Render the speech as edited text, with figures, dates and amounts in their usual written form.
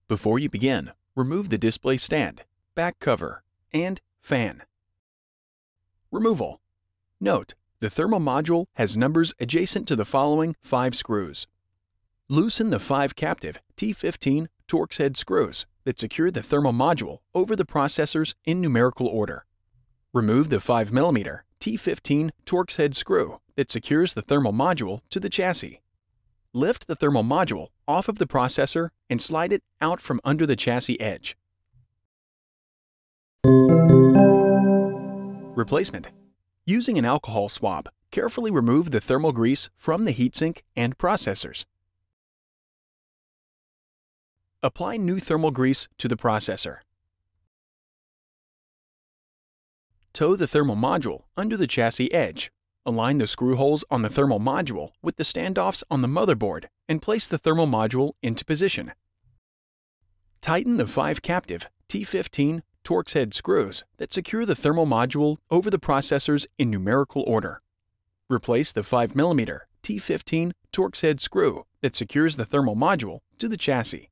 Before you begin, remove the display stand, back cover, and fan. Removal. Note: the thermal module has numbers adjacent to the following 5 screws. Loosen the 5 captive T15 Torx head screws that secure the thermal module over the processors in numerical order. Remove the 5mm T15 Torx head screw that secures the thermal module to the chassis. Lift the thermal module off of the processor and slide it out from under the chassis edge. Replacement. Using an alcohol swab, carefully remove the thermal grease from the heatsink and processors. Apply new thermal grease to the processor. Tow the thermal module under the chassis edge. Align the screw holes on the thermal module with the standoffs on the motherboard and place the thermal module into position. Tighten the 5 captive T15 Torx head screws that secure the thermal module over the processors in numerical order. Replace the 5mm T15 Torx head screw that secures the thermal module to the chassis.